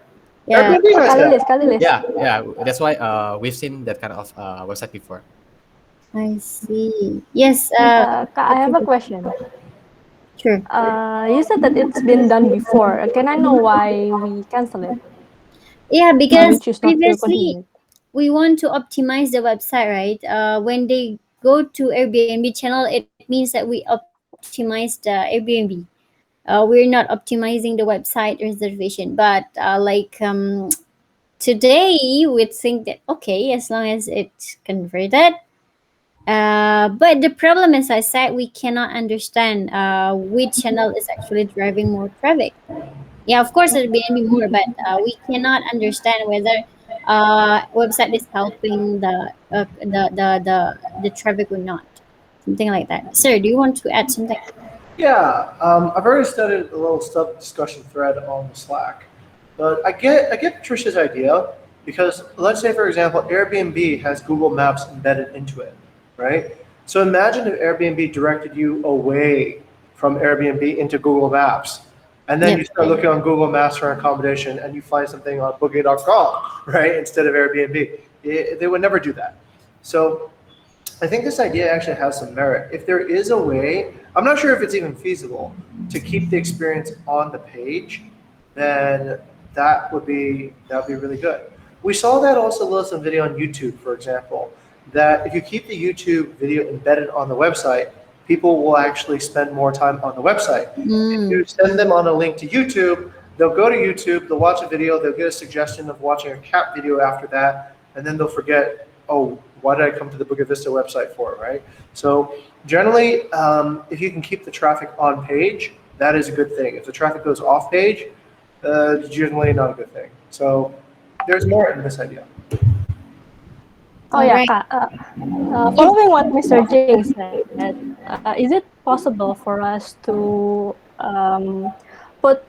Yeah. Airbnb has that. Kali Liz. Yeah. That's why we've seen that kind of website before. I see. Yes. Kak, I have a question. Sure. You said that it's been done before. Can I know why we cancel it? Yeah, Why we because choose not to previously continue it? we want to optimize the website, right? When they go to Airbnb channel, it means that we optimize the Airbnb. We're not optimizing the website reservation, but today we think that okay, as long as it's converted. But the problem, as I said, we cannot understand which channel is actually driving more traffic. Yeah, of course it'll be any more, but we cannot understand whether website is helping the traffic or not. Something like that. Sir, do you want to add something? Yeah, I've already started a little sub discussion thread on Slack, but I get Patricia's idea because let's say for example Airbnb has Google Maps embedded into it, right? So imagine if Airbnb directed you away from Airbnb into Google Maps, and then Yep. you start looking on Google Maps for an accommodation and you find something on Booking.com, right, instead of Airbnb. They would never do that. So I think this idea actually has some merit. If there is a way, I'm not sure if it's even feasible to keep the experience on the page, then that would be really good. We saw that also with some video on YouTube, for example, that if you keep the YouTube video embedded on the website, people will actually spend more time on the website. If you send them on a link to YouTube, they'll go to YouTube, they'll watch a video, they'll get a suggestion of watching a cat video after that, and then they'll forget, oh, why did I come to the Bukit Vista website for, right? So generally, if you can keep the traffic on page, that is a good thing. If the traffic goes off page, generally not a good thing. So there's more in this idea. Oh yeah, Alright. Kak. Following what Mr. Jing said, is it possible for us to put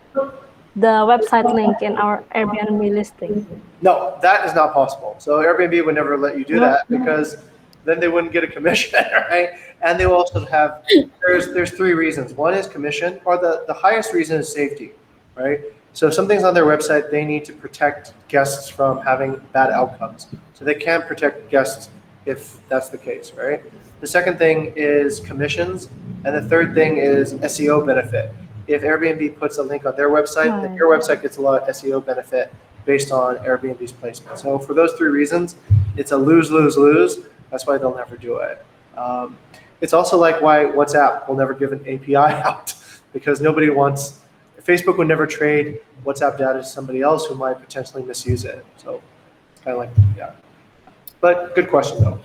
the website link in our Airbnb listing? No, that is not possible. So Airbnb would never let you do that because then they wouldn't get a commission, right? And they will also have there's three reasons. One is commission, or the highest reason is safety, right? So if something's on their website, they need to protect guests from having bad outcomes. So they can't protect guests if that's the case, right? The second thing is commissions, and the third thing is SEO benefit. If Airbnb puts a link on their website, then your website gets a lot of SEO benefit based on Airbnb's placement. So for those three reasons, it's a lose, lose, lose. That's why they'll never do it. It's also like why WhatsApp will never give an API out because nobody wants, Facebook would never trade WhatsApp data to somebody else who might potentially misuse it. So it's kind of like, yeah. But good question though.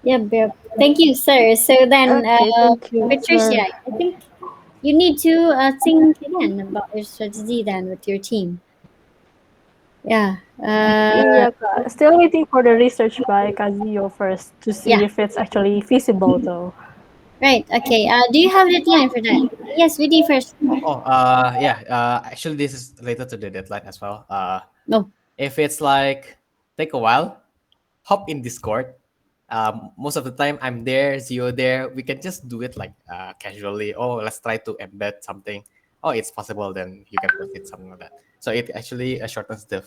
Yep, yep. Thank you, sir. So then, Okay, thank you, Patricia, sir. I think you need to think again about your strategy then with your team. Yeah. Yeah, Kak. Still waiting for the research by Kazio first to see Yeah. if it's actually feasible though. Right. Okay. Do you have a deadline for that? Yes, we did first. Oh, yeah. Actually, this is related to the deadline as well. No. If it's like take a while, hop in Discord. Most of the time I'm there, Zio there. We can just do it like casually. Oh, let's try to embed something. Oh, it's possible. Then you can proceed something like that. So it actually shortens the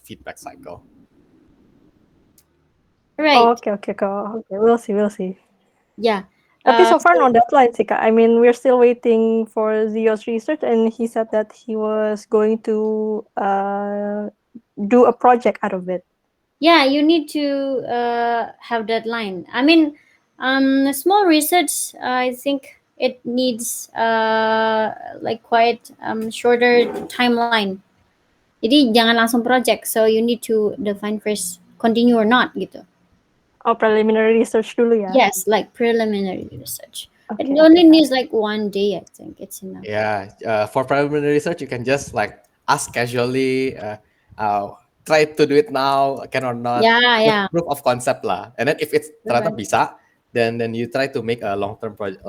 feedback cycle. Right. Oh, okay, Kak. Okay, we'll see. Yeah. Tapi so far So, no deadline sih, Kak. I mean, we're still waiting for Zio's research, and he said that he was going to do a project out of it. yeah, you need to have deadline. I mean, small research. I think it needs like quite shorter timeline. Jadi jangan langsung project. So you need to define first continue or not gitu. Oh, preliminary research dulu ya. Yes, like preliminary research. It Okay, only okay. needs like 1 day. I think it's enough. Yeah. For preliminary research, you can just like ask casually. Try to do it now, can or not. Yeah, Just yeah. proof of concept lah. And then if it's ternyata Right. bisa, then you try to make a long-term project,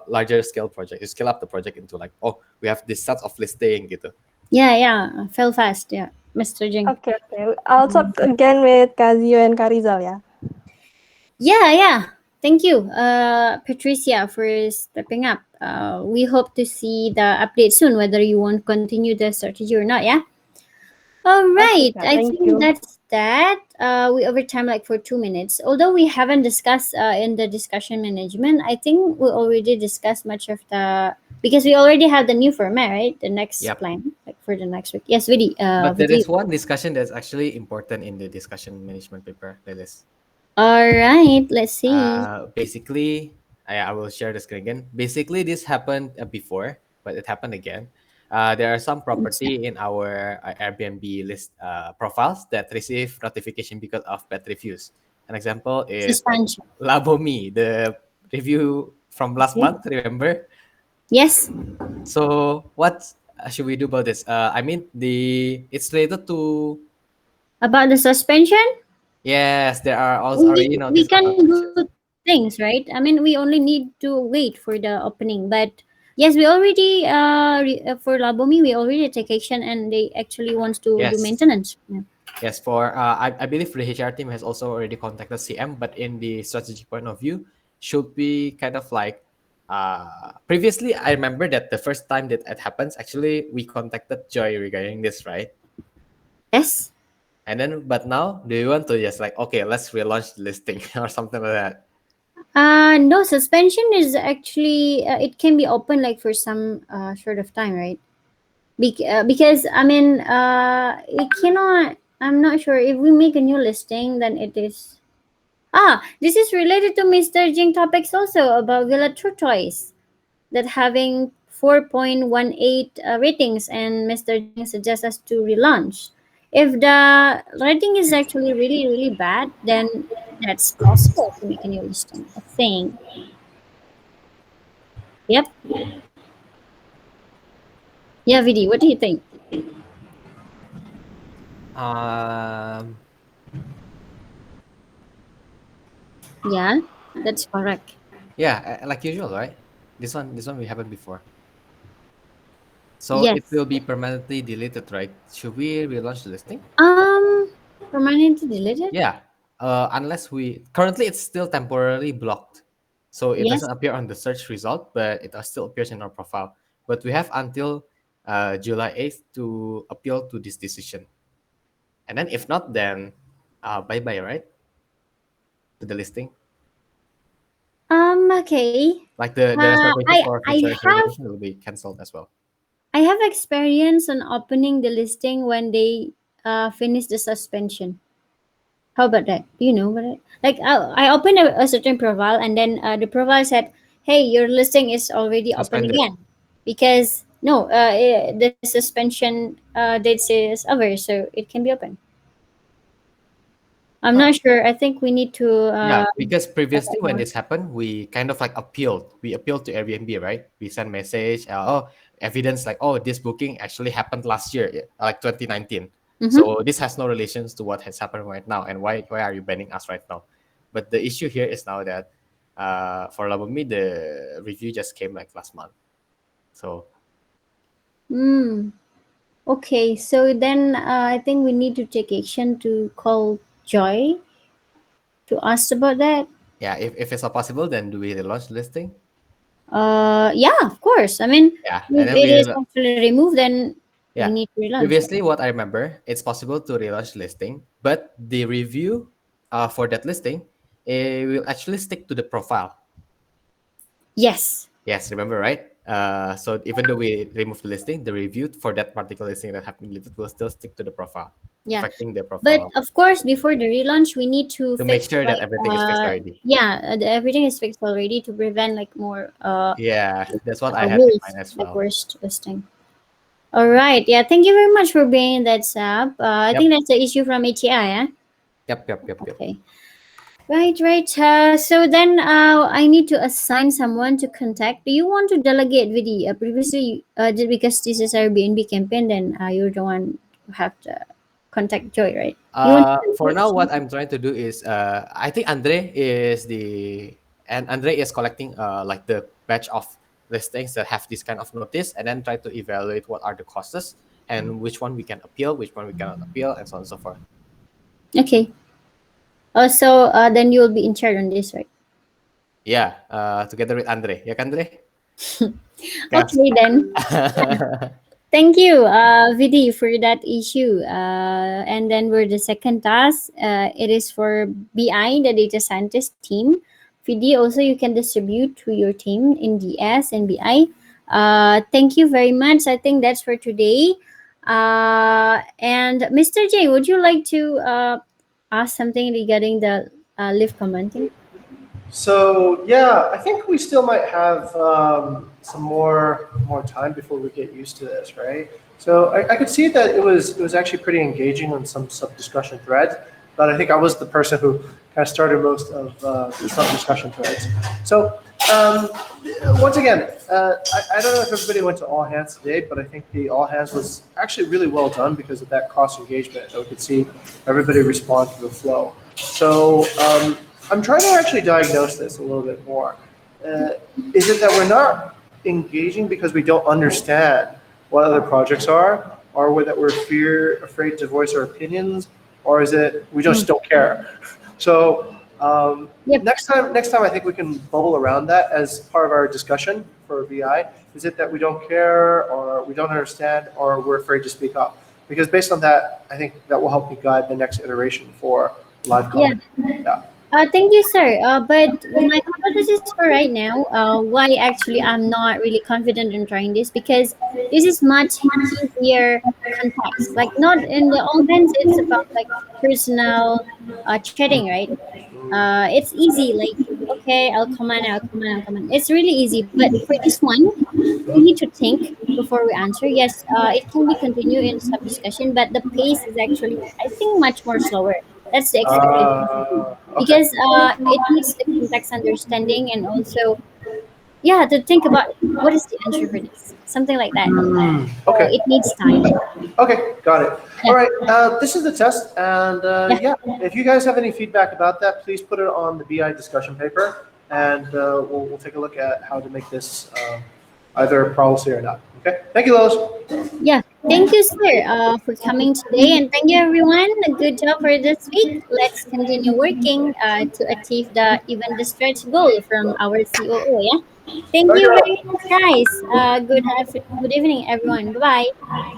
larger scale project. You scale up the project into like, oh, we have this set of listing gitu. Yeah. Fail fast. Yeah, Mr. Jing. Okay. I'll talk again with Kazio and Karizal ya. Yeah. Thank you, Patricia, for stepping up. We hope to see the update soon, whether you want to continue the strategy or not. Yeah. All right. Kak. I Thank think you. that's that, we overtime like for 2 minutes. Although we haven't discussed in the discussion management, I think we already discussed much of the, because we already have the new format, right? The next Yep. plan, like for the next week. Yes, Vidi. But there Vidi. is one discussion that's actually important in the discussion management paper playlist. All right, let's see. Basically, I will share the screen again. Basically, this happened before, but it happened again. There are some property in our Airbnb list profiles that receive notification because of bad reviews. An example is like Suspension. Labomi, the review from last Okay. month. Remember? Yes. So what should we do about this? I mean, it's related to, About the suspension, yes. There are also already we notice of can do suspension. two things, right? I mean, we only need to wait for the opening, but yes, we already for Labomi, we already take action, and they actually wants to do Yes. maintenance. Yeah. Yes, I believe the HR team has also already contacted CM, but in the strategic point of view, should be kind of like previously. I remember that the first time that it happens, actually, we contacted Joy regarding this, right? Yes. And then, but now, do you want to just like, okay, let's relaunch the listing or something like that? No, suspension is actually it can be open like for some short of time, right? Because I mean, it cannot. I'm not sure if we make a new listing, then it is. This is related to Mr. Jing topics also about Villa Tortoise that having 4.18 ratings, and Mr. Jing suggests us to relaunch. If the rating is actually really really bad, then that's possible to make a new listing, I think. Yep. Yeah, Vidi, what do you think? Um, Yeah, that's correct. yeah, like usual, right? This one we happened before. So it Yes. will be permanently deleted, right? Should we relaunch the listing? Um, Permanently deleted? Yeah, unless we currently it's still temporarily blocked, so it Yes. doesn't appear on the search result, but it still appears in our profile. But we have until July 8th to appeal to this decision, and then if not, then bye bye, right? To the listing, Okay. like the responsibility for I future have communication will be cancelled as well. I have experience on opening the listing when they finish the suspension. How about that? Do you know about it? Like I opened a certain profile, and then the profile said, "Hey, your listing is already open Suspended. again," because no, the suspension date is over, so it can be open. I'm Huh. not sure. I think we need to Yeah, because check previously that when more. this happened, we kind of like appealed. We appealed to Airbnb, right? We sent message, evidence like, oh, this booking actually happened last year, yeah, like 2019. Mm-hmm. So this has no relations to what has happened right now, and why are you banning us right now? But the issue here is now that for Labomi, the review just came like last month. So Mm. Okay, so then I think we need to take action to call Joy to ask about that. yeah, if it's not possible, then do we relaunch the listing? Yeah, of course. I mean, Yeah, and if then it is we actually removed, then we yeah. need to relaunch it. Previously, what I remember, it's possible to relaunch listing, but the review for that listing, it will actually stick to the profile. Yes. Yes, remember, right? So even though we remove the listing, the review for that particular listing that have been deleted will still stick to the profile, Yeah. affecting the But profile of course, before the relaunch, we need to to make fix sure that like everything is fixed already. yeah, everything is fixed already to prevent like more Yeah, that's what I had in rules mind as like well. worst listing. All right. Yeah. Thank you very much for bringing that up. I think Yep, that's the issue from HCI. Yeah. yep. Okay. Right, right. So then I need to assign someone to contact. Do you want to delegate Vidi? Previously, because this is Airbnb campaign, then you're the one who have to contact Joy, right? You want to For delegate now, what something? I'm trying to do is, I think Andre is collecting like the batch of listings that have this kind of notice, and then try to evaluate what are the costs and which one we can appeal, which one we cannot appeal, and so on and so forth. Okay. So then you'll be in charge on this, right? Yeah, together with Andre, ya kan Andre? Gas. Okay then. Thank you, Vidi, for that issue. And then for the second task, it is for BI, the data scientist team. Vidi, also you can distribute to your team in DS and BI. Thank you very much. I think that's for today. And Mr. J, would you like to ask something regarding the live commenting? So yeah, I think we still might have some more time before we get used to this, right? So I could see that it was actually pretty engaging on some sub discussion threads, but I think I was the person who kind of started most of the sub discussion threads. So um, once again, I don't know if everybody went to all hands today, but I think the all hands was actually really well done because of that cross engagement. We could see everybody respond to the flow. So I'm trying to actually diagnose this a little bit more. Uh, is it that we're not engaging because we don't understand what other projects are, or that we're afraid to voice our opinions, or is it we just don't care? So Yep. next time, I think we can bubble around that as part of our discussion for VI. Is it that we don't care, or we don't understand, or we're afraid to speak up? Because based on that, I think that will help me guide the next iteration for live Yeah. comment. Yeah. Thank you, sir. But my hypothesis for right now, why actually I'm not really confident in trying this, because this is much easier context. Like not in the all bands, it's about like personal chatting, right? It's easy. Like okay, I'll comment, I'll comment, I'll comment. It's really easy. But for this one, we need to think before we answer. Yes, it can be continued in sub discussion, but the pace is actually, I think, much more slower. That's the expectation Okay. because it needs the context understanding and also yeah to think about what is the answer for this, something like that. So Okay. it needs time. Okay, got it. Yeah, All right, this is the test, and yeah, yeah, if you guys have any feedback about that, please put it on the BI discussion paper, and we'll take a look at how to make this either a policy or not. Okay, thank you, Lois. yeah. Thank you, sir, for coming today, and thank you, everyone. A good job for this week. Let's continue working to achieve the even the stretch goal from our COO. Yeah. Thank Thank you very you. much, guys. Good evening, everyone. Bye bye.